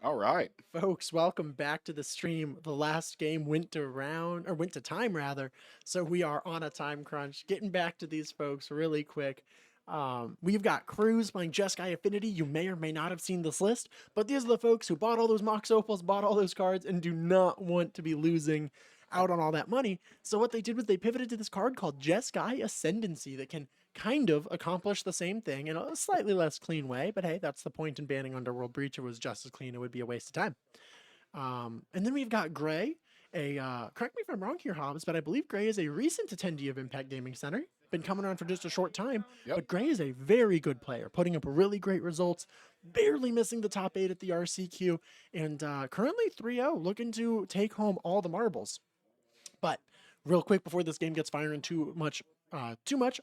All right. Folks, welcome back to the stream. The last game went to time rather, so we are on a time crunch. Getting back to these folks really quick. We've got Cruz playing Jeskai Affinity. You may or may not have seen this list, but these are the folks who bought all those Mox Opals, bought all those cards, and do not want to be losing out on all that money. So what they did was they pivoted to this card called Jeskai Ascendancy that can kind of accomplish the same thing in a slightly less clean way. But hey, that's the point in banning Underworld Breach. If it was just as clean, it would be a waste of time. And then we've got Gray, correct me if I'm wrong here, Hobbs, but I believe Gray is a recent attendee of Impact Gaming Center. Been coming around for just a short time, Yep. but Gray is a very good player, putting up really great results, barely missing the top 8 at the RCQ, and currently 3-0, looking to take home all the marbles. But real quick before this game gets firing too much, I'm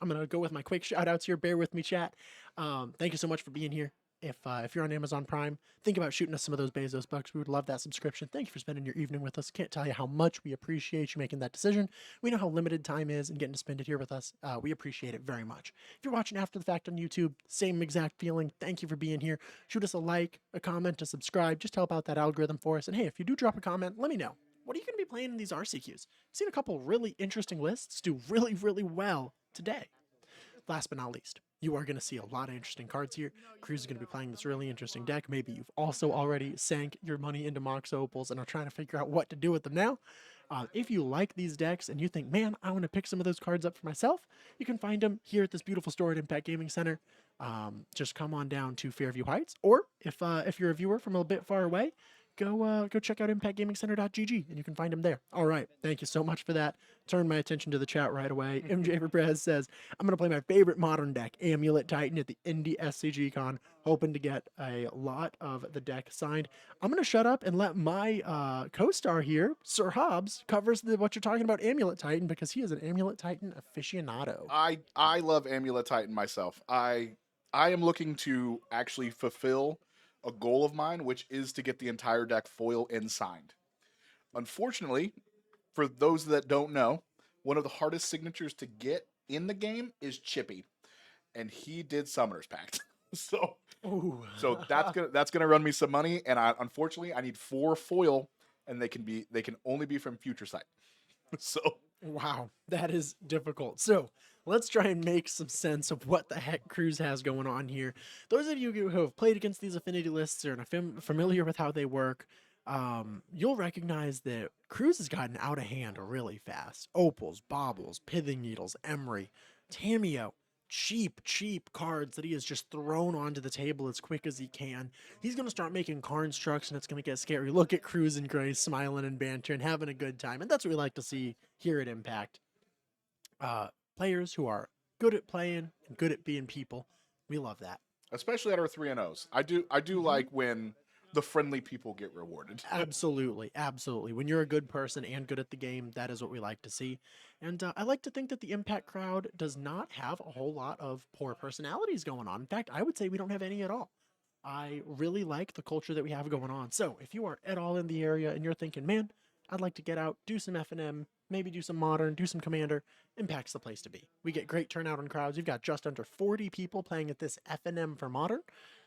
gonna go with my quick shout outs here. Bear with me, chat. Thank you so much for being here. If you're on Amazon Prime, think about shooting us some of those Bezos bucks. We would love that subscription. Thank you for spending your evening with us. Can't tell you how much we appreciate you making that decision. We know how limited time is and getting to spend it here with us. We appreciate it very much. If you're watching after the fact on YouTube, same exact feeling. Thank you for being here. Shoot us a like, a comment, a subscribe. Just help out that algorithm for us. And hey, if you do drop a comment, let me know. What are you going to be playing in these RCQs? I've seen a couple really interesting lists do really, really well today. Last but not least, you are going to see a lot of interesting cards here. Cruz is going to be playing this really interesting deck. Maybe you've also already sank your money into Mox Opals and are trying to figure out what to do with them now. If you like these decks and you think, man, I want to pick some of those cards up for myself, you can find them here at this beautiful store at Impact Gaming Center. Just come on down to Fairview Heights, or if you're a viewer from a bit far away, go check out impactgamingcenter.gg and you can find them there. All right, thank you so much for that. Turn my attention to the chat right away. MJ Perez says, I'm going to play my favorite modern deck, Amulet Titan, at the Indie SCG Con, hoping to get a lot of the deck signed. I'm going to shut up and let my co-star here, Sir Hobbs, covers what you're talking about Amulet Titan, because he is an Amulet Titan aficionado. I love Amulet Titan myself. I am looking to actually fulfill a goal of mine, which is to get the entire deck foil and signed. Unfortunately, for those that don't know, one of the hardest signatures to get in the game is Chippy, and he did Summoner's Pact. so Ooh. so that's gonna run me some money, and unfortunately I need 4 foil, and they can only be from Future Sight. so Wow, that is difficult. So let's try and make some sense of what the heck Cruz has going on here. Those of you who have played against these affinity lists or are familiar with how they work, you'll recognize that Cruz has gotten out of hand really fast. Opals, Baubles, Pithing Needles, Emery, Tameo. Cheap cards that he has just thrown onto the table as quick as he can. He's going to start making constructs and it's going to get scary. Look at Cruz and Gray smiling and bantering, having a good time. And that's what we like to see here at Impact. Players who are good at playing and good at being people. We love that. especially at our 3 and O's, I do like when the friendly people get rewarded. Absolutely. When you're a good person and good at the game, that is what we like to see. And I like to think that the Impact crowd does not have a whole lot of poor personalities going on. In fact, I would say we don't have any at all. I really like the culture that we have going on. So if you are at all in the area and you're thinking, man, I'd like to get out, do some FNM, maybe do some Modern, do some Commander, Impact's the place to be. We get great turnout on crowds. We've got just under 40 people playing at this FNM for Modern.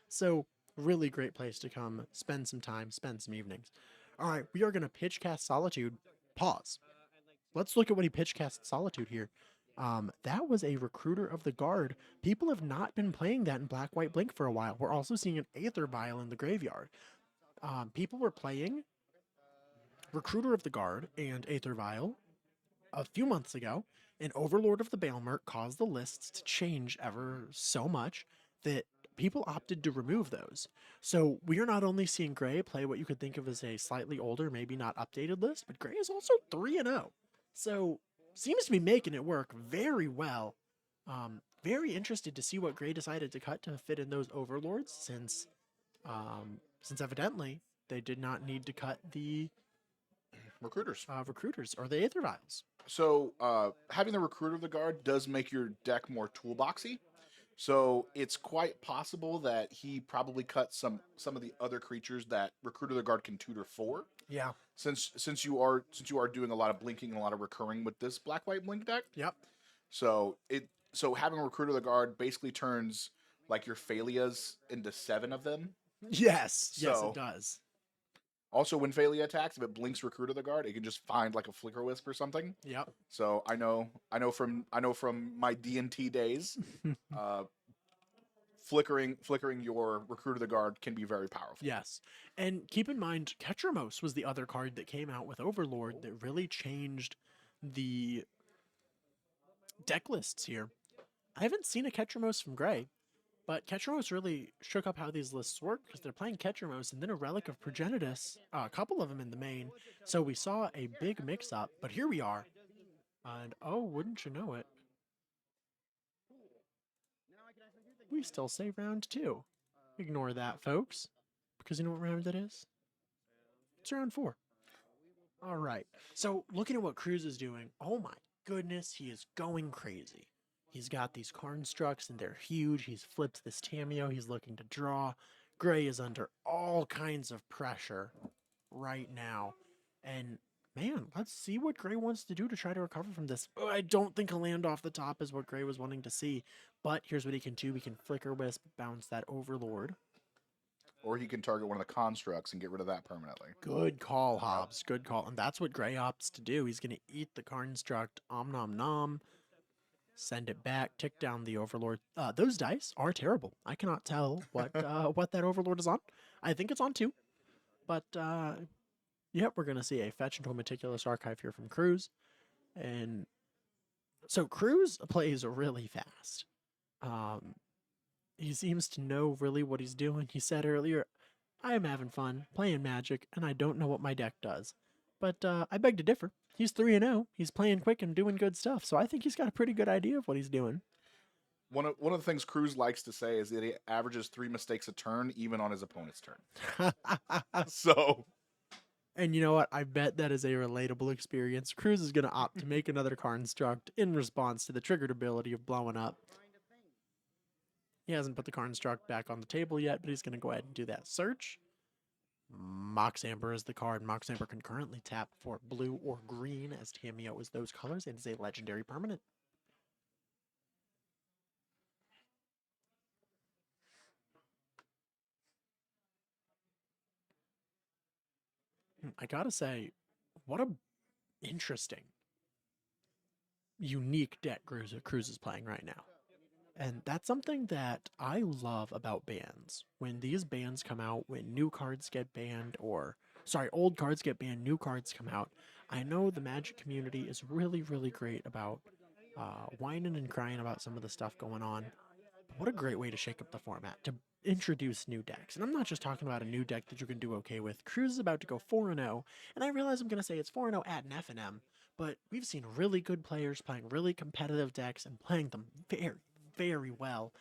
So really great place to come, spend some time, spend some evenings. All right, we are going to pitch cast Solitude. Pause. Let's look at what he pitch cast Solitude here. That was a Recruiter of the Guard. People have not been playing that in Black White Blink for a while. We're also seeing an Aether Vial in the graveyard. People were playing Recruiter of the Guard and Aether Vial a few months ago, and Overlord of the Baelmerk caused the lists to change ever so much that people opted to remove those. So we are not only seeing Gray play what you could think of as a slightly older, maybe not updated list, but Gray is also 3-0. So seems to be making it work very well. Very interested to see what Gray decided to cut to fit in those Overlords, since evidently they did not need to cut the Recruiters. recruiters or the Aether Vials. So having the Recruiter of the Guard does make your deck more toolboxy. So it's quite possible that he probably cut some of the other creatures that Recruiter of the Guard can tutor for. Yeah. Since you are doing a lot of blinking and a lot of recurring with this Black White Blink deck. Yep. So having a Recruiter of the Guard basically turns like your Phalias into 7 of them. Yes. Yes, So- it does. Also, when Phalia attacks, if it blinks Recruiter the Guard, it can just find like a Flicker Wisp or something. Yep. So I know from my D&T days, uh, flickering your Recruiter the Guard can be very powerful. Yes. And keep in mind, Ketramos was the other card that came out with Overlord that really changed the deck lists here. I haven't seen a Ketramos from Gray, but Ketramos really shook up how these lists work because they're playing Ketramos and then a Relic of Progenitus, a couple of them in the main. So we saw a big mix-up, but here we are. And oh, wouldn't you know it, we still say round 2. Ignore that, folks, because you know what round it is? It's round 4. All right. So looking at what Cruz is doing, oh my goodness, he is going crazy. He's got these constructs and they're huge. He's flipped this Tameo. He's looking to draw. Gray is under all kinds of pressure right now. And man, let's see what Gray wants to do to try to recover from this. Oh, I don't think a land off the top is what Gray was wanting to see. But here's what he can do. He can Flicker Wisp, bounce that Overlord. Or he can target one of the constructs and get rid of that permanently. Good call, Hobbs. Good call. And that's what Gray opts to do. He's going to eat the construct, om nom nom, send it back, tick down the Overlord. Those dice are terrible. I cannot tell what what that Overlord is on. I think it's on 2. But, yep, we're going to see a fetch into a Meticulous Archive here from Cruz. And so Cruz plays really fast. He seems to know really what he's doing. He said earlier, I am having fun playing Magic, and I don't know what my deck does. But I beg to differ. He's 3-0. He's playing quick and doing good stuff, so I think he's got a pretty good idea of what he's doing. One of the things Cruz likes to say is that he averages 3 mistakes a turn, even on his opponent's turn. So, and you know what? I bet that is a relatable experience. Cruz is going to opt to make another construct in response to the triggered ability of blowing up. He hasn't put the construct back on the table yet, but he's going to go ahead and do that search. Mox Amber is the card. Mox Amber can currently tap for blue or green, as Tameo is those colors, and is a legendary permanent. I gotta say, what a interesting, unique deck Cruz is playing right now. And that's something that I love about bans. When these bans come out, when new cards get banned, or, sorry, old cards get banned, new cards come out, I know the Magic community is really, really great about whining and crying about some of the stuff going on. But what a great way to shake up the format, to introduce new decks. And I'm not just talking about a new deck that you can do okay with. Cruz is about to go 4-0, and I realize I'm going to say it's 4-0 at an FNM, but we've seen really good players playing really competitive decks and playing them very, very well.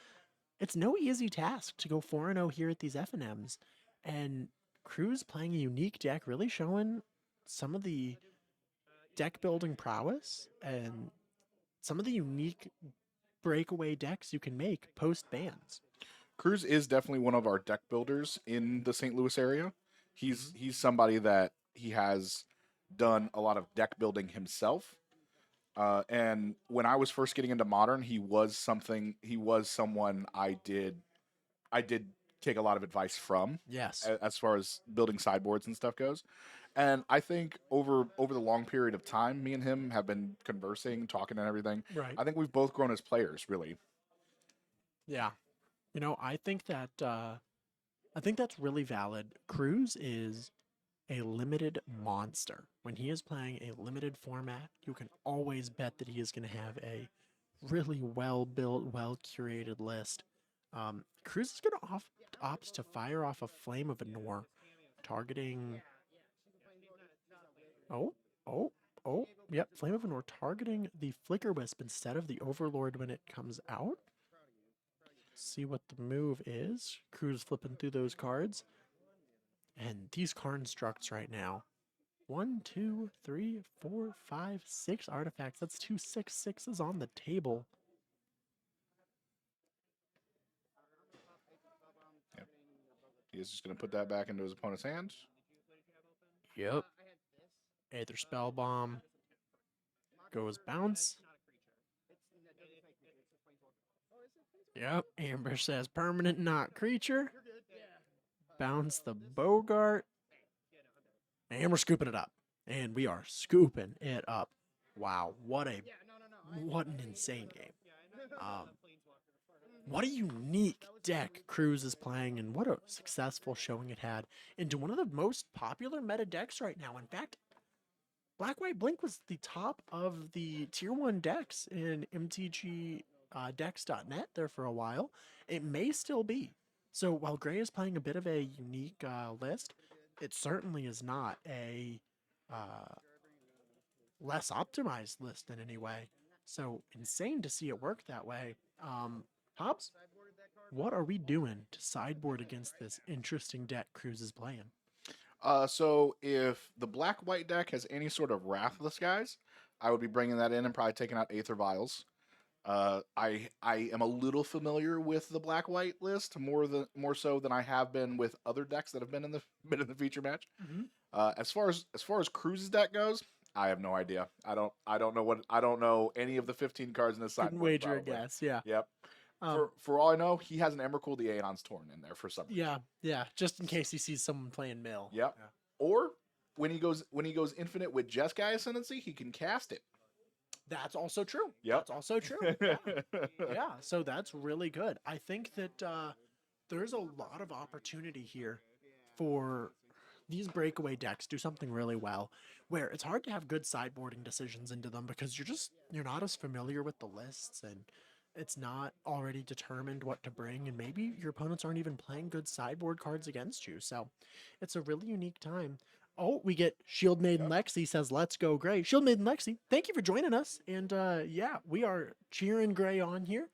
It's no easy task to go 4-0 here at these FNMs, and Cruz playing a unique deck, really showing some of the deck building prowess and some of the unique breakaway decks you can make post bans. Cruz is definitely one of our deck builders in the St. Louis area. He's somebody that he has done a lot of deck building himself. And when I was first getting into Modern, he was someone I did take a lot of advice from. Yes. As far as building sideboards and stuff goes. And I think over the long period of time, me and him have been conversing, talking and everything. Right. I think we've both grown as players, really. Yeah. You know, I think that's really valid. Cruz is a limited monster. When he is playing a limited format, you can always bet that he is going to have a really well-built, well-curated list. Cruz is going to opt to fire off a Flame of Anor, targeting... Yep, Flame of Anor targeting the Flicker Wisp instead of the Overlord when it comes out. See what the move is. Cruz flipping through those cards. And these constructs right now. 1, 2, 3, 4, 5, 6 artifacts. That's 2 6/6s on the table. Yep. He's just going to put that back into his opponent's hand. Yep. Aether Spell Bomb. Goes bounce. Yep. Amber says permanent, not creature. Bounce the Bogart. And we're scooping it up. And we are scooping it up. Wow, what an insane game. Um, what a unique deck Cruz is playing, and what a successful showing it had into one of the most popular meta decks right now. In fact, Black White Blink was the top of the tier 1 decks in MTG decks.net there for a while. It may still be. So while Gray is playing a bit of a unique list, it certainly is not a uh, less optimized list in any way. So insane to see it work that way. Hobbs, what are we doing to sideboard against this interesting deck Cruz is playing? So if the black white deck has any sort of Wrath of the Skies, I would be bringing that in and probably taking out Aether Vials. I am a little familiar with the black white list more so than I have been with other decks that have been in the feature match. Mm-hmm. As far as Cruz's deck goes, I have no idea. I don't know any of the 15 cards in this Couldn't sideboard. wager a Probably. guess, yeah. Yep. Um, For all I know, he has an Emrakul the Aeon's Torn in there for some reason. yeah, just in case he sees someone playing mill. Yep. Yeah. Or when he goes infinite with Jeskai Ascendancy, he can cast it. That's also true. Yep. That's also true. Yeah, so that's really good. I think that there's a lot of opportunity here for these breakaway decks do something really well, where it's hard to have good sideboarding decisions into them because you're not as familiar with the lists, and it's not already determined what to bring, and maybe your opponents aren't even playing good sideboard cards against you. So it's a really unique time. Oh, we get Shield Maiden Lexi says, "Let's go, Gray." Shield Maiden Lexi, thank you for joining us. And yeah, we are cheering Gray on here.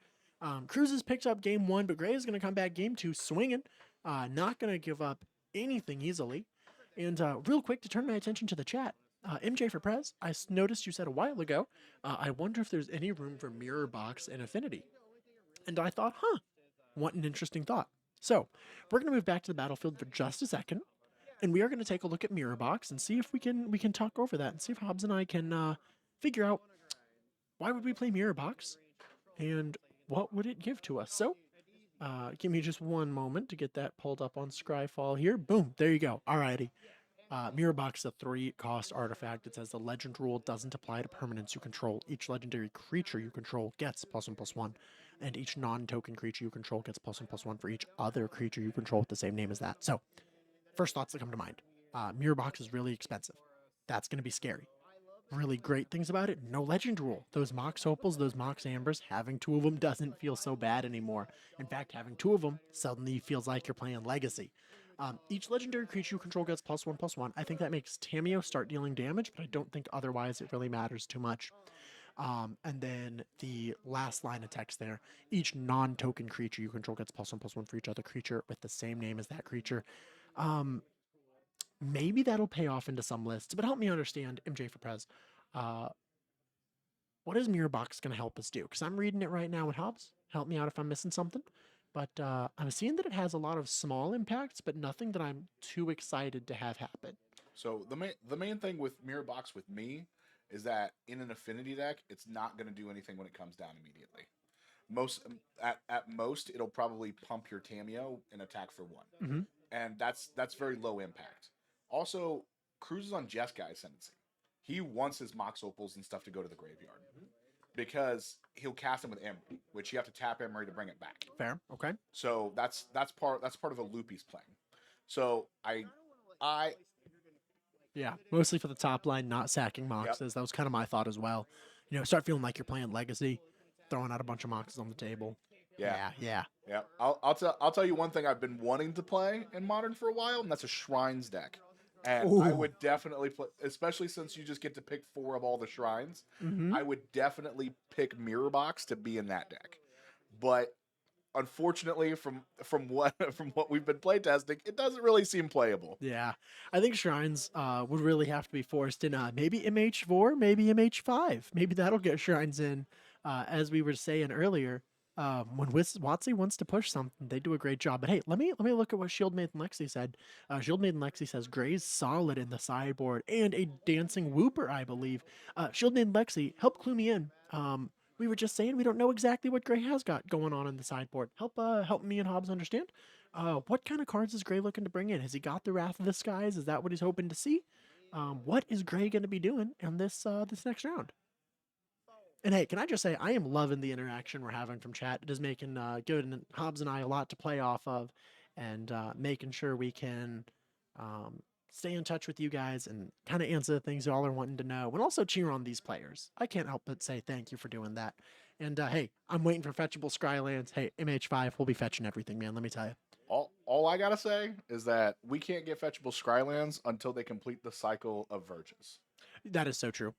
Cruz has picked up game 1, but Gray is going to come back game 2 swinging. Not going to give up anything easily. And real quick, to turn my attention to the chat, MJ for Prez, I noticed you said a while ago, I wonder if there's any room for Mirror Box and Affinity. And I thought, what an interesting thought. So we're going to move back to the battlefield for just a second, and we are going to take a look at Mirror Box and see if we can talk over that and see if Hobbs and I can figure out why would we play Mirror Box and what would it give to us. So give me just one moment to get that pulled up on Scryfall here. Boom, there you go. Alrighty. Mirror Box is a 3-cost artifact. It says the legend rule doesn't apply to permanents you control. Each legendary creature you control gets +1/+1, and each non-token creature you control gets +1/+1 for each other creature you control with the same name as that. So, first thoughts that come to mind. Mirror Box is really expensive. That's going to be scary. Really great things about it, no legend rule. Those Mox Opals, those Mox Ambers, having 2 of them doesn't feel so bad anymore. In fact, having 2 of them suddenly feels like you're playing Legacy. Each legendary creature you control gets +1/+1. I think that makes Tameo start dealing damage, but I don't think otherwise it really matters too much. And then the last line of text there, each non-token creature you control gets +1/+1 for each other creature with the same name as that creature. Maybe that'll pay off into some lists, but help me understand, MJ for Prez, what is Mirror Box going to help us do? Because I'm reading it right now with Hobbs. Help me out if I'm missing something. But I'm seeing that it has a lot of small impacts, but nothing that I'm too excited to have happen. So the main thing with Mirror Box with me is that in an affinity deck, it's not going to do anything when it comes down immediately. At most, it'll probably pump your Tameo and attack for 1, Mm-hmm. and that's very low impact. Also, Cruz is on Jeskai Ascendancy. He wants his Mox Opals and stuff to go to the graveyard because he'll cast them with Emery, which you have to tap Emery to bring it back. Fair. Okay. So that's part of the loop he's playing. So I Yeah, mostly for the top line, not sacking Moxes. That was kind of my thought as well. You know, start feeling like you're playing Legacy, throwing out a bunch of Moxes on the table. Yeah. Yeah. I'll tell you one thing I've been wanting to play in Modern for a while, and that's a Shrines deck. And I Ooh. would definitely play, especially since you just get to pick 4 of all the shrines. Mm-hmm. I would definitely pick Mirror Box to be in that deck. But unfortunately, from what we've been playtesting, it doesn't really seem playable. Yeah, I think Shrines would really have to be forced in maybe MH4, maybe MH5. Maybe that'll get Shrines in. As we were saying earlier, when WotC wants to push something, they do a great job. But hey, let me look at what Shield Maiden Lexi said. Shield Maiden Lexi says Gray's solid in the sideboard and a dancing Whooper, I believe. Shield Maiden Lexi, help clue me in. We were just saying we don't know exactly what Gray has got going on in the sideboard. Help me and Hobbs understand. What kind of cards is Gray looking to bring in? Has he got the Wrath of the Skies? Is that what he's hoping to see? What is Gray going to be doing in this next round? And hey, can I just say I am loving the interaction we're having from chat. It is making Good and Hobbs and I a lot to play off of, and making sure we can stay in touch with you guys and kind of answer the things y'all are wanting to know, and also cheer on these players. I can't help but say thank you for doing that. And hey, I'm waiting for fetchable Scrylands. Hey, MH5, we'll be fetching everything, man. Let me tell you. All I gotta say is that we can't get fetchable Scrylands until they complete the cycle of Verges. That is so true.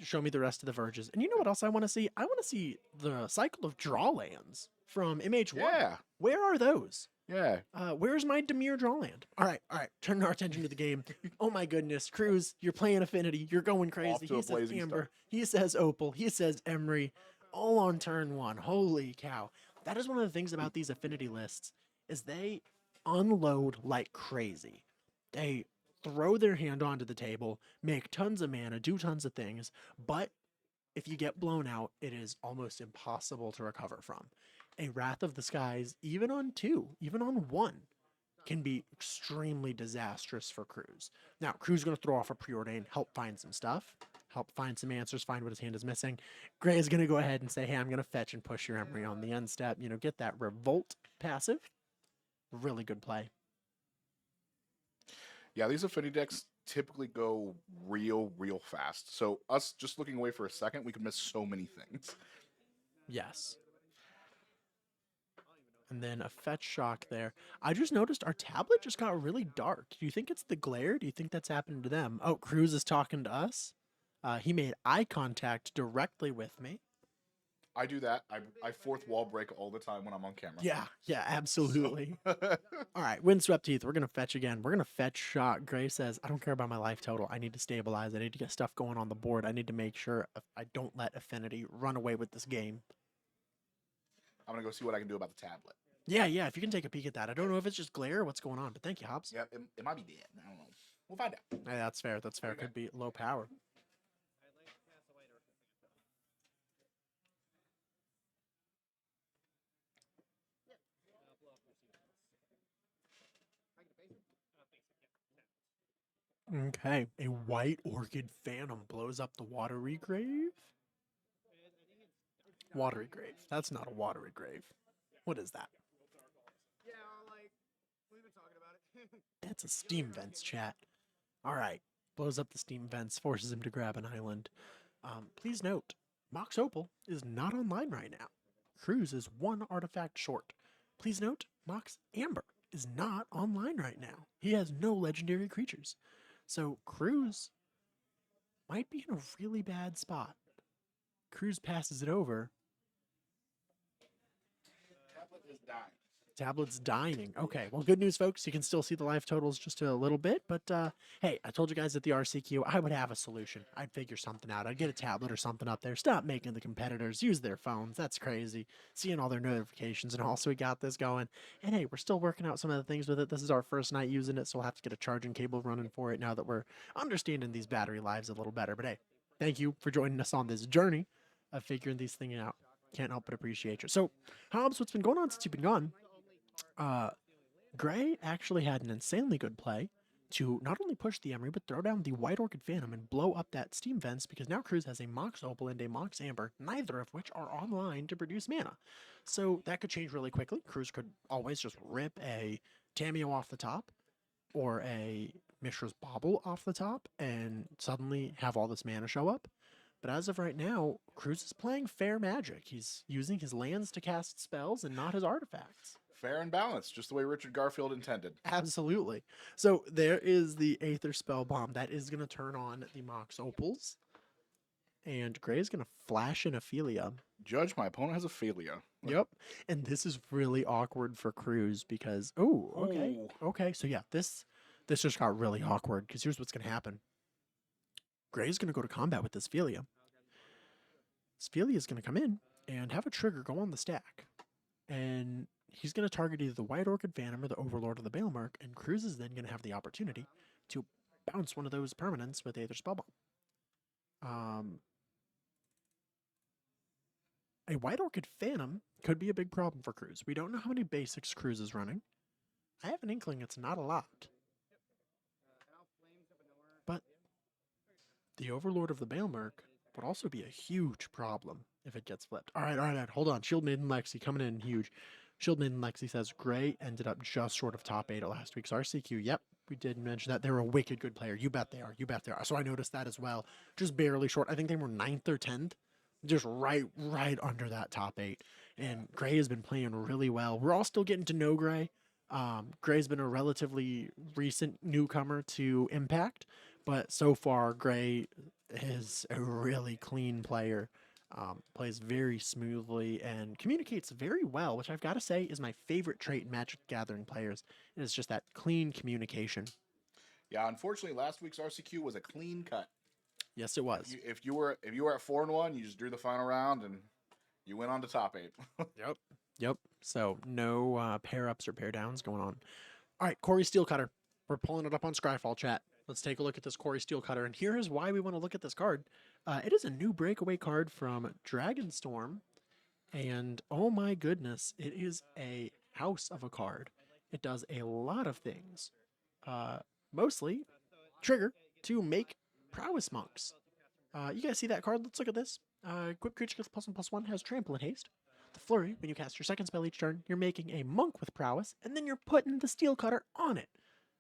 Show me the rest of the Verges. And you know what else I want to see? I want to see the cycle of draw lands from MH1. Yeah, Where are those? yeah. Where's my Demir drawland? All right. Turning our attention to the game. Oh my goodness, Cruz, you're playing Affinity. You're going crazy. to a He says blazing Amber. start. He says Opal. He says Emery. All on turn one. Holy cow. That is one of the things about these Affinity lists is they unload like crazy. They throw their hand onto the table, make tons of mana, do tons of things, but if you get blown out, it is almost impossible to recover from. A Wrath of the Skies, even on 2, even on 1, can be extremely disastrous for Cruz. Now, Cruz is going to throw off a Preordain, help find some stuff, help find some answers, find what his hand is missing. Gray is going to go ahead and say, hey, I'm going to fetch and push your Emery on the end step. You know, get that Revolt passive. Really good play. Yeah, these Affinity decks typically go real fast. So us just looking away for a second, we could miss so many things. Yes. And then a fetch shock there. I just noticed our tablet just got really dark. Do you think it's the glare? Do you think that's happening to them? Oh, Cruz is talking to us. He made eye contact directly with me. I do that. I fourth wall break all the time when I'm on camera. Yeah, absolutely. So- All right, Windswept Teeth. We're going to fetch again. We're going to fetch shock. Gray says, I don't care about my life total. I need to stabilize. I need to get stuff going on the board. I need to make sure I don't let Affinity run away with this game. I'm going to go see what I can do about the tablet. Yeah, if you can take a peek at that. I don't know if it's just glare or what's going on, but thank you, Hobbs. Yeah, it might be dead. I don't know. We'll find out. Hey, that's fair. That's fair. Okay. Could be low power. Okay, a White Orchid Phantom blows up the Watery Grave? Watery Grave. That's not a Watery Grave. What is that? Yeah, like, we've been talking about it. That's a Steam Vents, chat. Alright, blows up the Steam Vents, forces him to grab an island. Please note, Mox Opal is not online right now. Cruz is 1 artifact short. Please note, Mox Amber is not online right now. He has no legendary creatures. So Cruz might be in a really bad spot. Cruz passes it over. Tablet is dying. Tablet's dying. Okay, well, good news, folks. You can still see the life totals just a little bit, but hey, I told you guys at the RCQ I would have a solution. I'd figure something out. I'd get a tablet or something up there. Stop making the competitors use their phones. That's crazy. Seeing all their notifications, and also we got this going. And hey, we're still working out some of the things with it. This is our first night using it, so we'll have to get a charging cable running for it now that we're understanding these battery lives a little better. But hey, thank you for joining us on this journey of figuring these things out. Can't help but appreciate you. So, Hobbs, what's been going on since you've been gone? Gray actually had an insanely good play to not only push the Emery, but throw down the White Orchid Phantom and blow up that Steam Vents, because now Cruz has a Mox Opal and a Mox Amber, neither of which are online to produce mana. So that could change really quickly. Cruz could always just rip a Tameo off the top or a Mishra's Bauble off the top and suddenly have all this mana show up. But as of right now, Cruz is playing fair magic. He's using his lands to cast spells and not his artifacts. Fair and balanced, just the way Richard Garfield intended. Absolutely. So there is the Aether Spell Bomb. That is going to turn on the Mox Opals. And Gray is going to flash in Ophelia. Judge, my opponent has Ophelia. Yep. And this is really awkward for Cruz because, okay. Ooh. Okay, so yeah, this just got really awkward because here's what's going to happen. Gray's going to go to combat with this Ophelia. Ophelia is going to come in and have a trigger go on the stack. And he's going to target either the White Orchid Phantom or the Overlord of the Balemark, and Cruz is then going to have the opportunity to bounce one of those permanents with Aether Spellbomb. A White Orchid Phantom could be a big problem for Cruz. We don't know how many basics Cruz is running. I have an inkling it's not a lot. But The Overlord of the Baelmerk would also be a huge problem if it gets flipped. All right. Hold on. Shield Maiden Lexi coming in huge. Shield Maiden Lexi says Gray ended up just short of top 8 at last week's RCQ. Yep, we did mention that. They're a wicked good player. You bet they are. You bet they are. So I noticed that as well. Just barely short. I think they were 9th or 10th. Just right under that top 8. And Gray has been playing really well. We're all still getting to know Gray. Gray's been a relatively recent newcomer to Impact, but so far Gray is a really clean player. Plays very smoothly and communicates very well, which I've got to say is my favorite trait in Magic the Gathering players. It is just that clean communication. Yeah, unfortunately, last week's RCQ was a clean cut. Yes, it was. If you were at 4-1, you just drew the final round and you went on to top 8. Yep. So no pair ups or pair downs going on. All right, Corey Steelcutter. We're pulling it up on Scryfall chat. Let's take a look at this Corey Steelcutter. And here is why we want to look at this card. It is a new breakaway card from Dragonstorm. And oh my goodness, it is a house of a card. It does a lot of things. Mostly trigger to make prowess monks. You guys see that card? Let's look at this. Equipped creature gets +1/+1, has trample and haste. The flurry, when you cast your second spell each turn, you're making a monk with prowess, and then you're putting the steel cutter on it,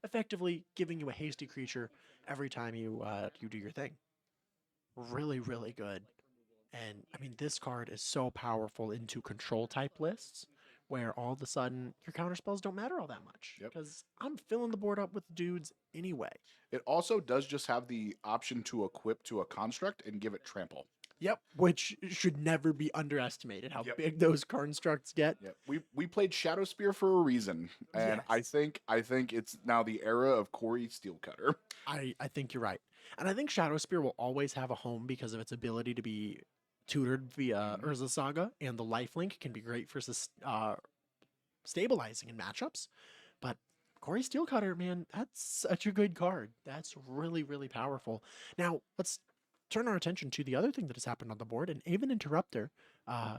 effectively giving you a hasty creature every time you do your thing. Really, really good. And I mean, this card is so powerful into control type lists, where all of a sudden your counter spells don't matter all that much Yep. because I'm filling the board up with dudes anyway. It also does just have the option to equip to a construct and give it trample. Yep, which should never be underestimated. How Yep. big those constructs get. Yeah, we played Shadow Spear for a reason, and Yes. I think it's now the era of Corey Steelcutter. I think you're right, and I think Shadow Spear will always have a home because of its ability to be tutored via Urza Saga, and the lifelink can be great for stabilizing in matchups. But Corey Steelcutter, man, that's such a good card. That's really, really powerful. Now, let's turn our attention to the other thing that has happened on the board. And Aven Interrupter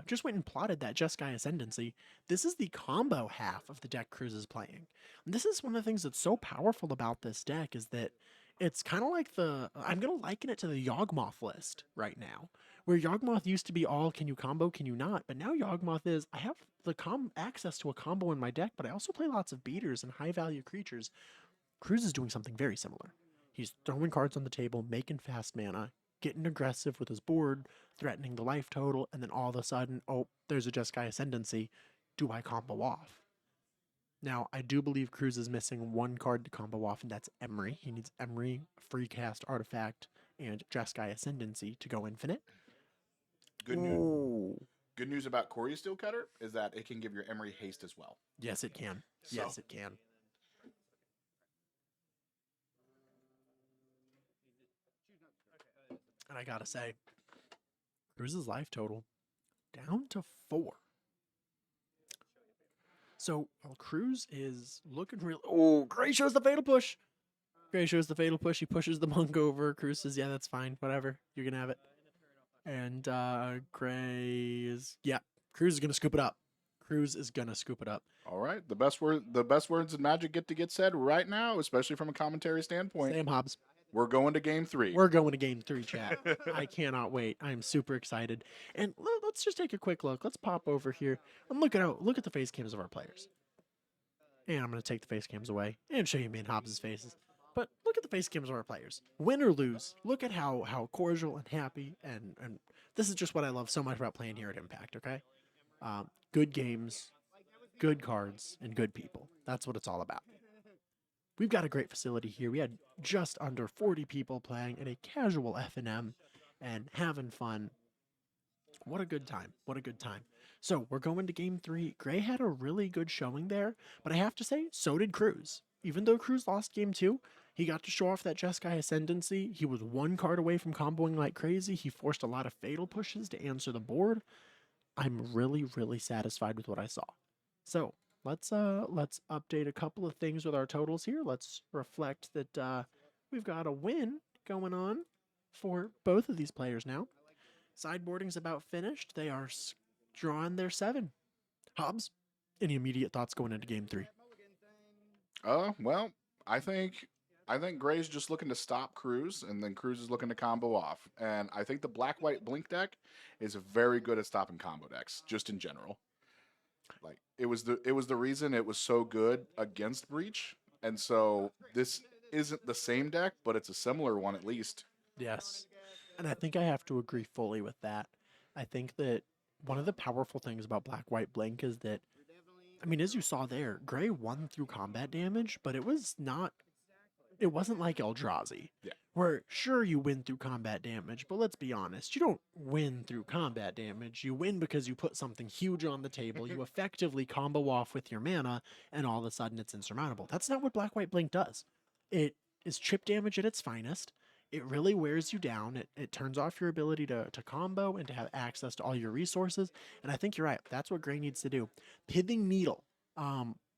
just went and plotted that Jeskai Ascendancy. This is the combo half of the deck Cruz is playing. And this is one of the things that's so powerful about this deck is that it's kind of like I'm going to liken it to the Yawgmoth list right now, where Yawgmoth used to be all can you combo, can you not? But now Yawgmoth is, I have the access to a combo in my deck, but I also play lots of beaters and high value creatures. Cruz is doing something very similar. He's throwing cards on the table, making fast mana, getting aggressive with his board, threatening the life total, and then all of a sudden, oh, there's a Jeskai Ascendancy. Do I combo off? Now, I do believe Cruz is missing one card to combo off, and that's Emery. He needs Emery, Free Cast Artifact, and Jeskai Ascendancy to go infinite. Good news. Ooh. Good news about Corey Steelcutter is that it can give your Emery haste as well. Yes, it can. Yes, it can. And I gotta say, Cruz's life total down to 4. So while Cruz is looking real, oh, Gray shows the fatal push. Gray shows the fatal push. He pushes the monk over. Cruz says, "Yeah, that's fine. Whatever. You can have it." And Gray is, yeah, Cruz is gonna scoop it up. Cruz is gonna scoop it up. All right, the best words in Magic get to get said right now, especially from a commentary standpoint. Sam Hobbs. We're going to Game 3. We're going to Game 3, chat. I cannot wait. I'm super excited. And let's just take a quick look. Let's pop over here and look at the face cams of our players. And I'm going to take the face cams away and show you me and Hobbs' faces. But look at the face cams of our players. Win or lose, look at how cordial and happy. And this is just what I love so much about playing here at Impact, okay? Good games, good cards, and good people. That's what it's all about. We've got a great facility here. We had just under 40 people playing in a casual FNM and having fun. What a good time. What a good time. So we're going to Game 3. Gray had a really good showing there, but I have to say, so did Cruz. Even though Cruz lost Game 2, he got to show off that Jeskai Ascendancy. He was one card away from comboing like crazy. He forced a lot of fatal pushes to answer the board. I'm really, really satisfied with what I saw. So let's update a couple of things with our totals here. Let's reflect that we've got a win going on for both of these players now. Sideboarding's about finished. They are drawing their 7. Hobbs, any immediate thoughts going into Game 3? Well, I think I think Gray's just looking to stop Cruz, and then Cruz is looking to combo off. And I think the black-white blink deck is very good at stopping combo decks, just in general. Like it was the reason it was so good against Breach, and so this isn't the same deck, but it's a similar one at least. Yes. And I think I have to agree fully with that. I think that one of the powerful things about Black White Blink is that, I mean, as you saw there, Gray won through combat damage, but it wasn't like Eldrazi, Yeah. where sure you win through combat damage, but let's be honest, you don't win through combat damage. You win because you put something huge on the table. You effectively combo off with your mana, and all of a sudden it's insurmountable. That's not what Black White Blink does. It is chip damage at its finest. It really wears you down. It turns off your ability to combo and to have access to all your resources. And I think you're right. That's what Gray needs to do. Pithing Needle.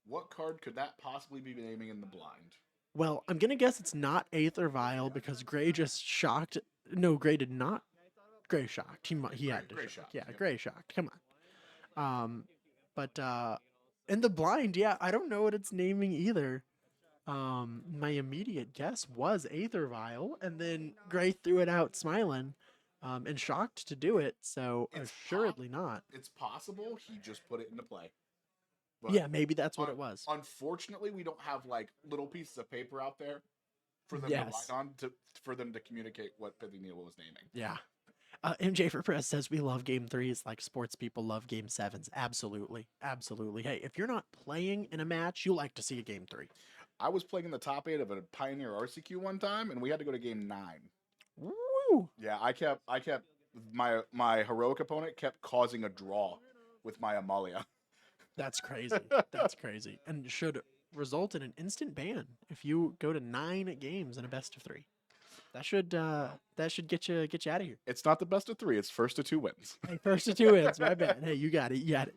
What card could that possibly be naming in the blind? Well, I'm gonna guess it's not Aether Vial because Gray just shocked. No, Gray did not. Gray shocked. He had to Gray shock. shocked, Yeah, yep. Gray shocked. Come on. But in the blind, yeah, I don't know what it's naming either. My immediate guess was Aether Vial, and then Gray threw it out smiling, and shocked to do it. So It's assuredly not. It's possible he just put it into play. Yeah, maybe that's what it was. Unfortunately, we don't have like little pieces of paper out there for them Yes. to write on for them to communicate what Pithing Needle was naming. Yeah. MJ for Press says we love game threes like sports people love game sevens. Absolutely. Absolutely. Hey, if you're not playing in a match, you like to see a game three. I was playing in the top 8 of a Pioneer RCQ one time, and we had to go to game 9. Woo! Yeah, I kept my heroic opponent kept causing a draw with my Amalia. That's crazy. That's crazy. And should result in an instant ban if you go to 9 games in a best of 3. That should get you out of here. It's not the best of 3; it's first to 2 wins. Hey, first to 2 wins. My bad. Hey, you got it. You got it.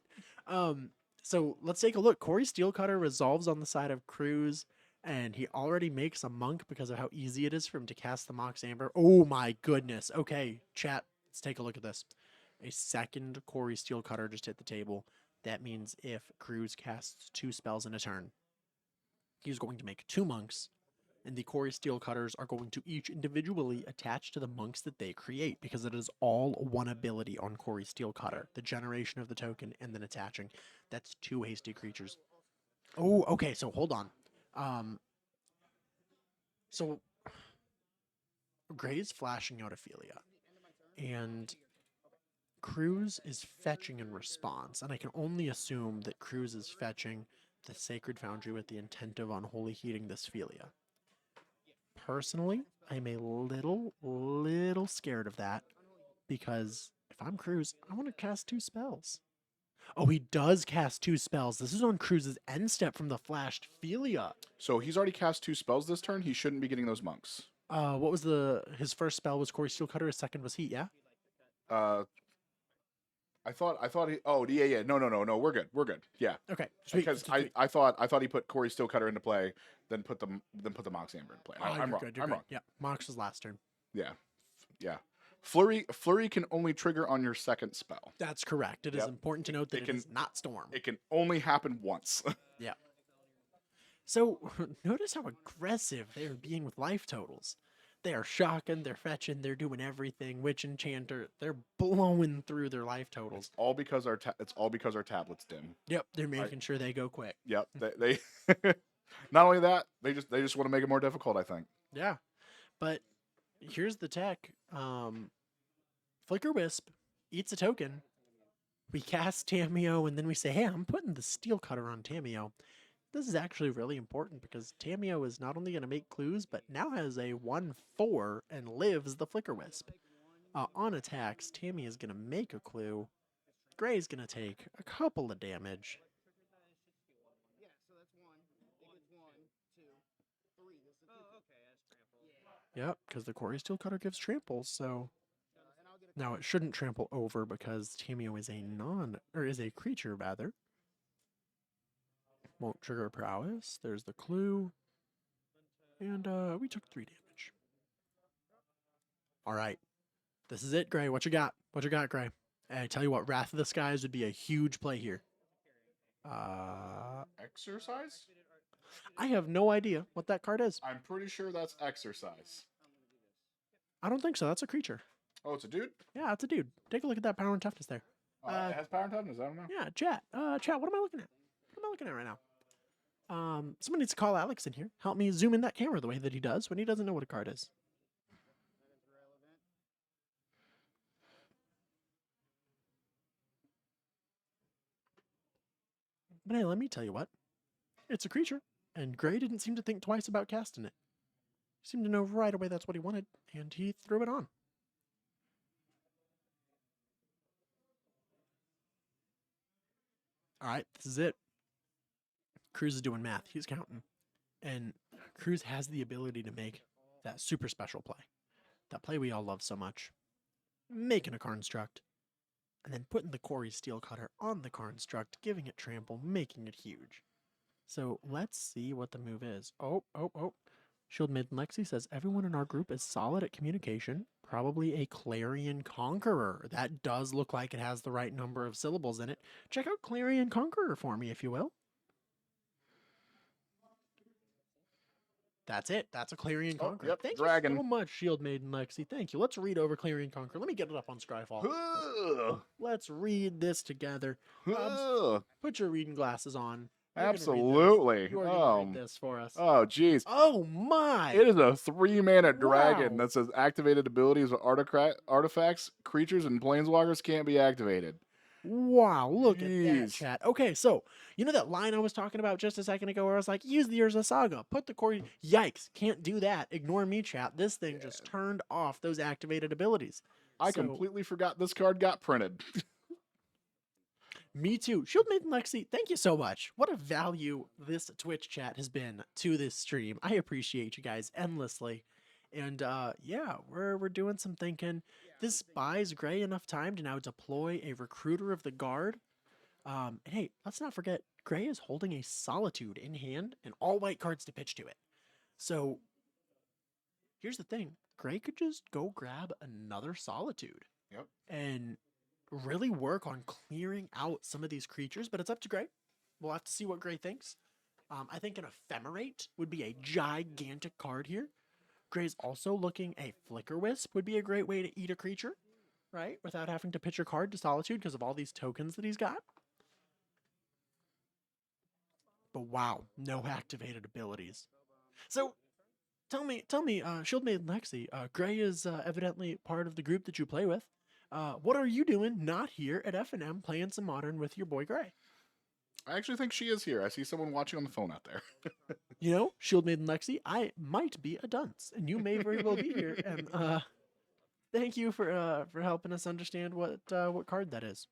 So let's take a look. Corey Steelcutter resolves on the side of Cruz, and he already makes a monk because of how easy it is for him to cast the Mox Amber. Oh my goodness. Okay, chat, let's take a look at this. A second Corey Steelcutter just hit the table. That means if Cruz casts 2 spells in a turn, he's going to make 2 monks, and the Corey Steelcutters are going to each individually attach to the monks that they create, because it is all one ability on Corey Steelcutter, the generation of the token and then attaching. That's 2 hasty creatures. Oh, okay, so hold on. So Gray's flashing out Ophelia, and Cruz is fetching in response, and I can only assume that Cruz is fetching the Sacred Foundry with the intent of unholy heating this Ophelia. Personally, I'm a little scared of that, because if I'm Cruz, I want to cast 2 spells. Oh, he does cast 2 spells. This is on Cruz's end step from the flashed Ophelia. So he's already cast 2 spells this turn. He shouldn't be getting those monks. What was his first spell was Corey Steelcutter, his second was Heat, yeah? I thought he. Oh, yeah. No. We're good. Yeah. Okay. Sweet. Because sweet. I thought he put Corey Steelcutter into play, then put the Mox Amber into play. Oh, I'm you're wrong. good, you're I'm good. wrong. Yeah, Mox was last turn. Yeah. Flurry can only trigger on your second spell. That's correct. It is Yep. important to note that It it can- is not Storm. It can only happen once. Yeah. So notice how aggressive they are being with life totals. They are shocking, they're fetching, they're doing everything. Witch Enchanter, they're blowing through their life totals. All because our tablet's dim. Yep, they're making sure they go quick. Yep. They not only that, they just want to make it more difficult, I think. Yeah. But here's the tech. Flicker Wisp eats a token. We cast Tameo, and then we say, hey, I'm putting the Steel Cutter on Tameo. This is actually really important because Tameo is not only going to make clues, but now has a 1/4 and lives the Flicker Wisp. On attacks, Tammy is going to make a clue. Gray's going to take a couple of damage. Yeah, so that's 1. It gets 1, 2, 3. This is Oh, okay, that's trample. Yep, because the Corey Steel Cutter gives trample, so and I'll get a now it shouldn't trample over because Tameo is a creature rather. Won't trigger prowess. There's the clue. And we took 3 damage. Alright. This is it, Gray. What you got? What you got, Gray? Hey, I tell you what, Wrath of the Skies would be a huge play here. Exercise? I have no idea what that card is. I'm pretty sure that's exercise. I don't think so. That's a creature. Oh, it's a dude? Yeah, it's a dude. Take a look at that power and toughness there. Oh, it has power and toughness. I don't know. Yeah, chat. Chat, what am I looking at? What am I looking at right now? Someone needs to call Alex in here. Help me zoom in that camera the way that he does when he doesn't know what a card is. That is relevant. But hey, let me tell you what. It's a creature, and Gray didn't seem to think twice about casting it. He seemed to know right away that's what he wanted, and he threw it on. All right, this is it. Cruz is doing math. He's counting. And Cruz has the ability to make that super special play. That play we all love so much. Making a construct. And then putting the Quarry Steel Cutter on the construct, giving it trample, making it huge. So let's see what the move is. Oh. Shield Maiden Lexi says, everyone in our group is solid at communication. Probably a Clarion Conqueror. That does look like it has the right number of syllables in it. Check out Clarion Conqueror for me, if you will. That's it. That's a Clarion Oh, Conqueror. yep, Thank dragon. you so much, Shield Maiden Lexi. Thank you. Let's read over Clarion Conqueror. Let me get it up on Scryfall. Ugh. Let's read this together. Ugh. Put your reading glasses on. You're gonna read this. Absolutely. You are going to read this for us. Oh, jeez. Oh my! It is a 3-mana dragon Wow. that says activated abilities with artifacts, creatures, and planeswalkers can't be activated. Wow, look at that, Jeez. chat. Okay, so, you know that line I was talking about just a second ago where I was like, use the Urza Saga, put the core. Yikes, can't do that. Ignore me, chat. This thing just turned off those activated abilities. I So- completely forgot this card got printed. Me too. Shield Maiden Lexi, thank you so much. What a value this Twitch chat has been to this stream. I appreciate you guys endlessly. And yeah, we're doing some thinking. This buys Gray enough time to now deploy a Recruiter of the Guard. And hey, let's not forget, Gray is holding a Solitude in hand and all white cards to pitch to it. So here's the thing. Gray could just go grab another Solitude. Yep. And really work on clearing out some of these creatures, but it's up to Gray. We'll have to see what Gray thinks. I think an Ephemerate would be a gigantic card here. Gray's also looking a Flicker Wisp would be a great way to eat a creature, right? Without having to pitch your card to Solitude because of all these tokens that he's got. But wow, no activated abilities. So tell me, Shield Maiden Lexi, Gray is evidently part of the group that you play with. What are you doing not here at FNM playing some Modern with your boy Gray? I actually think she is here. I see someone watching on the phone out there. You know, Shield Maiden Lexi, I might be a dunce, and you may very well be here. And thank you for helping us understand what card that is.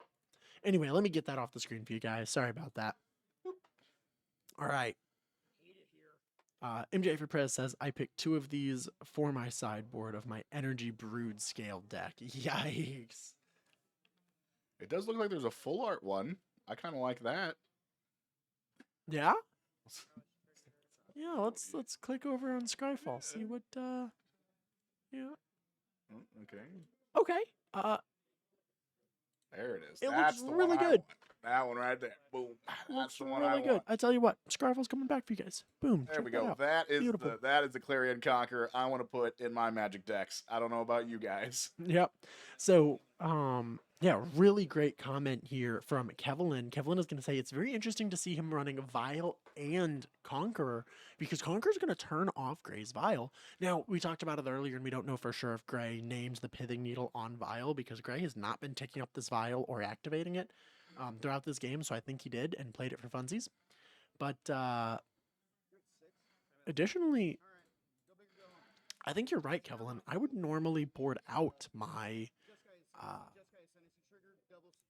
Anyway, let me get that off the screen for you guys. Sorry about that. All right. MJ for Prez says, I picked 2 of these for my sideboard of my Energy Brood scale deck. Yikes. It does look like there's a full art one. I kind of like that. Yeah? Yeah, let's click over on Skyfall. See what yeah. Okay. Okay. There it is. It That's looks the really one I good. want. That one right there. Boom. That's Looks the one I really good. want. I tell you what, Skyfall's coming back for you guys. Boom. There check we that go. out. That is Beautiful. the Clarion Conqueror I want to put in my Magic decks. I don't know about you guys. Yep. So, yeah, really great comment here from Kevlin. Kevlin is going to say it's very interesting to see him running Vial and Conqueror because Conqueror's going to turn off Gray's Vial. Now, we talked about it earlier and we don't know for sure if Gray names the Pithing Needle on Vial because Gray has not been taking up this Vial or activating it throughout this game, so I think he did and played it for funsies. But additionally, I think you're right, Kevlin. I would normally board out my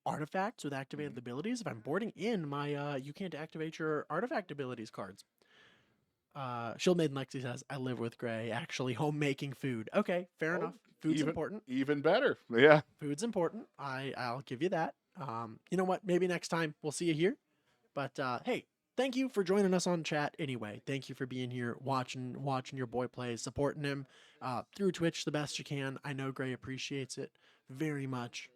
artifacts with activated abilities if I'm boarding in my you can't activate your artifact abilities cards. Shield Maiden Lexi says, I live with Gray, actually homemaking food. Okay, fair Oh, enough. Food's even- important. Even better. Yeah. Food's important. I'll give you that. You know what? Maybe next time we'll see you here. But hey, thank you for joining us on chat anyway. Thank you for being here, watching your boy play, supporting him through Twitch the best you can. I know Gray appreciates it very much.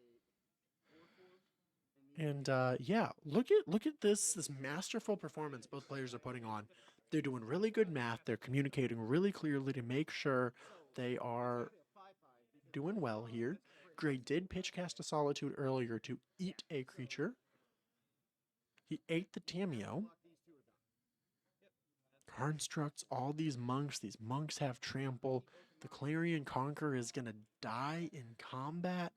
And yeah, look at this masterful performance both players are putting on. They're doing really good math. They're communicating really clearly to make sure they are doing well here. Gray did pitch Cast a Solitude earlier to eat a creature. He ate the Tameo. Constructs all these monks. These monks have trample. The Clarion Conqueror is going to die in combat,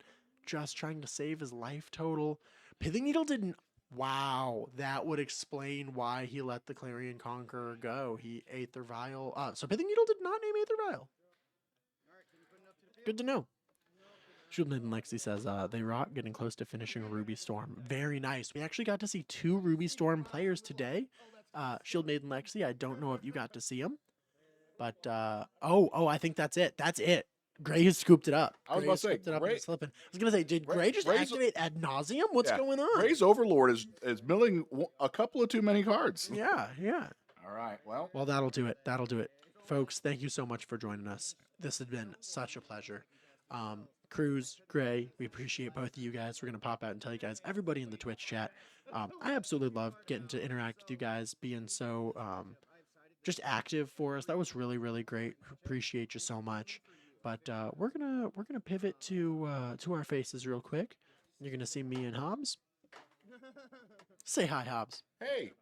just trying to save his life total. Pithing Needle didn't. Wow, that would explain why he let the Clarion Conqueror go. He ate the vial. So Pithing Needle did not name Aether Vial. Good to know. Shieldmaiden Lexi says they rock getting close to finishing Ruby Storm. Very nice. We actually got to see 2 Ruby Storm players today. Shieldmaiden Lexi, I don't know if you got to see him, but I think that's it. That's it. Gray has scooped it up. I was about to say, Gray, I was gonna say, did Gray just Gray's- activate ad nauseum? What's Yeah, going on? Gray's Overlord is milling a couple of too many cards. Yeah. All right. Well, Well, that'll do it. That'll do it. Folks, thank you so much for joining us. This has been such a pleasure. Cruz, Gray, we appreciate both of you guys. We're going to pop out and tell you guys, everybody in the Twitch chat. I absolutely love getting to interact with you guys, being so just active for us. That was really, really great. Appreciate you so much. But we're gonna pivot to our faces real quick. You're gonna see me and Hobbs. Say hi, Hobbs. hey,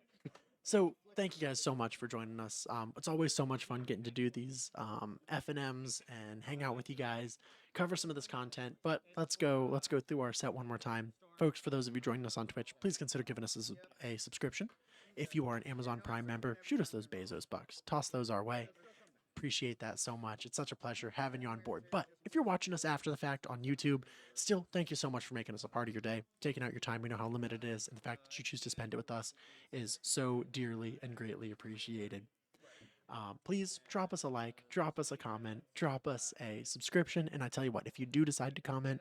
So thank you guys so much for joining us. It's always so much fun getting to do these FNMs and hang out with you guys, cover some of this content. But let's go through our set one more time. Folks, for those of you joining us on Twitch, please consider giving us a subscription. If you are an Amazon Prime member, shoot us those Bezos bucks. Toss those our way. Appreciate that so much. It's such a pleasure having you on board. But if you're watching us after the fact on YouTube, still, thank you so much for making us a part of your day, taking out your time. We know how limited it is, and the fact that you choose to spend it with us is so dearly and greatly appreciated. Please drop us a like, drop us a comment, drop us a subscription. And I tell you what, if you do decide to comment,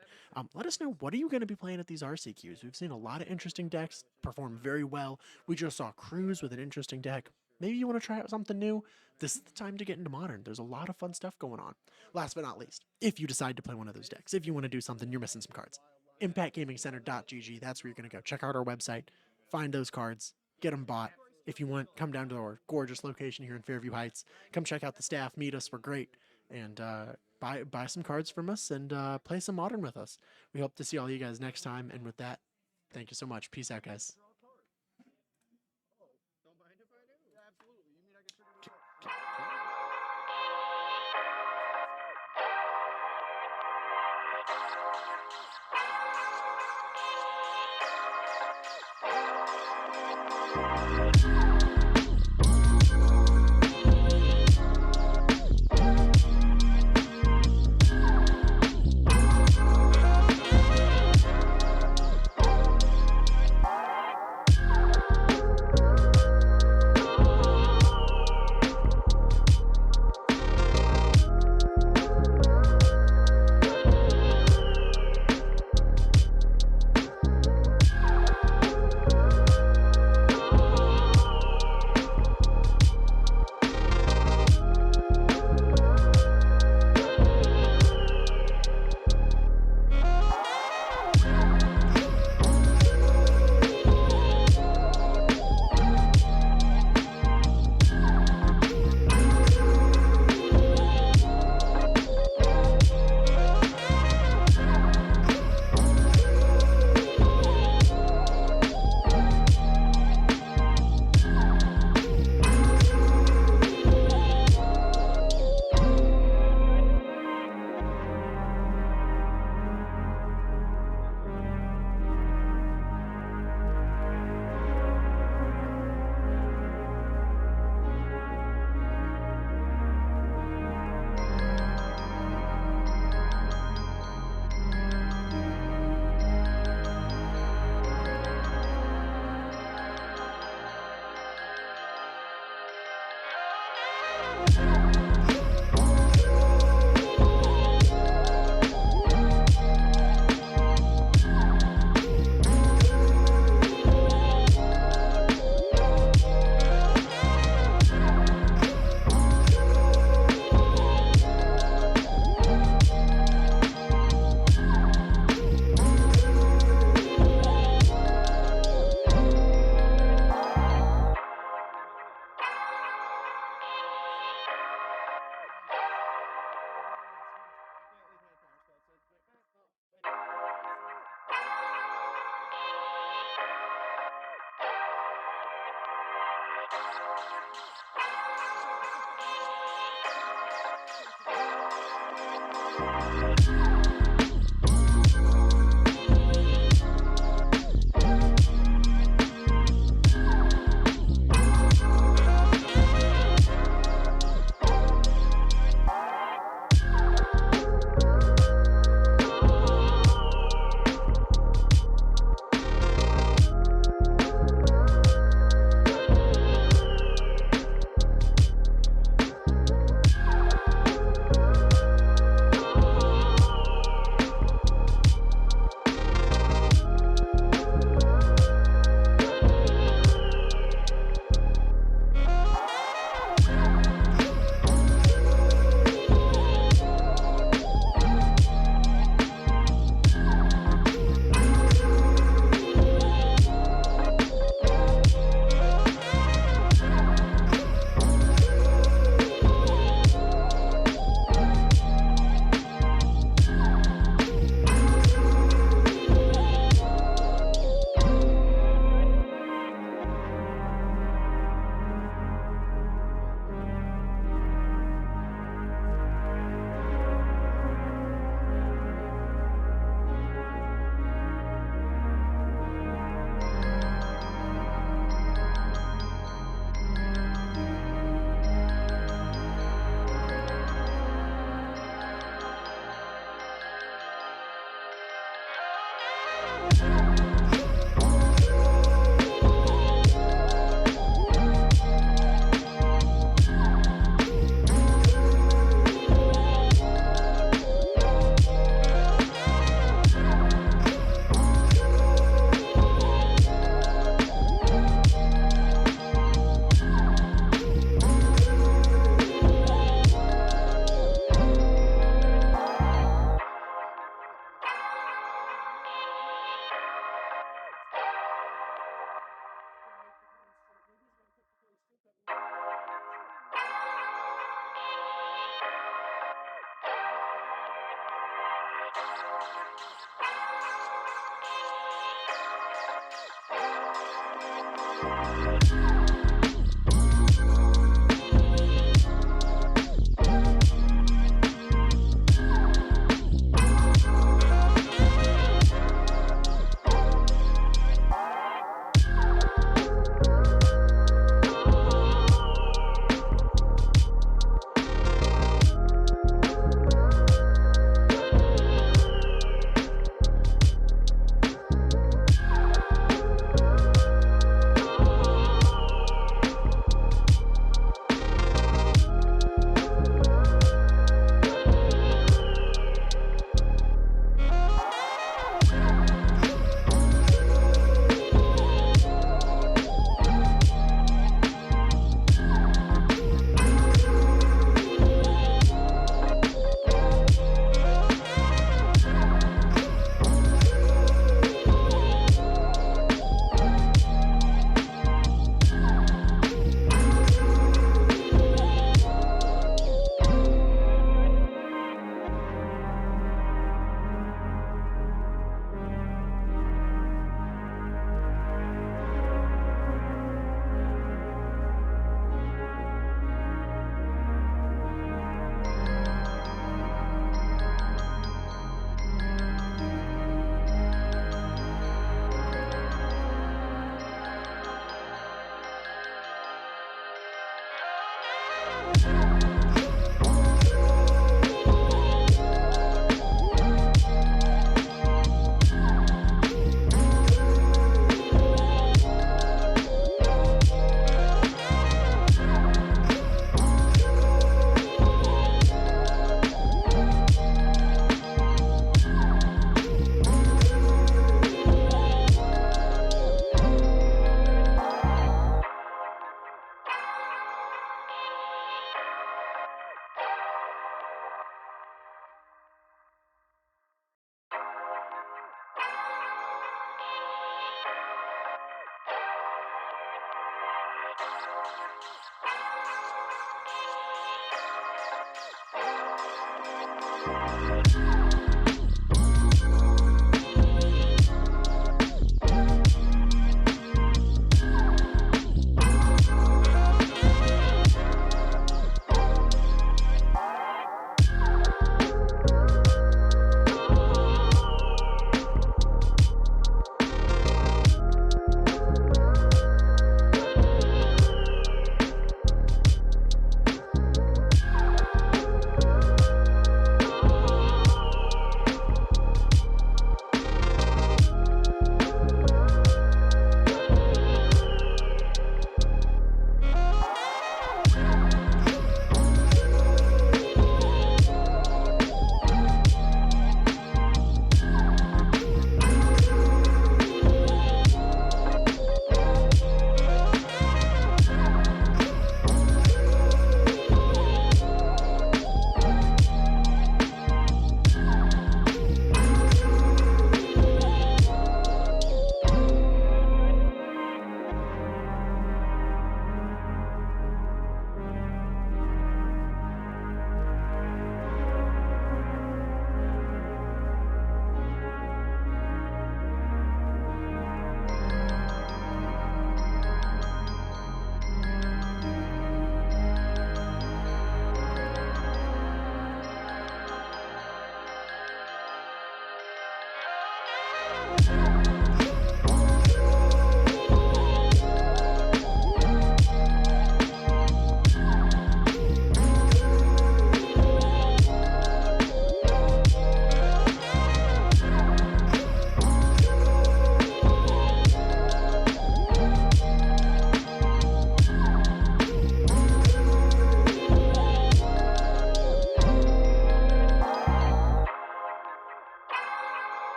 let us know, what are you going to be playing at these RCQs? We've seen a lot of interesting decks perform very well. We just saw Cruz with an interesting deck. Maybe you want to try out something new. This is the time to get into Modern. There's a lot of fun stuff going on. Last but not least, if you decide to play one of those decks, if you want to do something, you're missing some cards. ImpactGamingCenter.gg, that's where you're going to go. Check out our website, find those cards, get them bought. If you want, come down to our gorgeous location here in Fairview Heights. Come check out the staff, meet us, we're great. And buy some cards from us and play some Modern with us. We hope to see all you guys next time. And with that, thank you so much. Peace out, guys. Don't mind if I do. Yeah, absolutely. You mean I can trigger your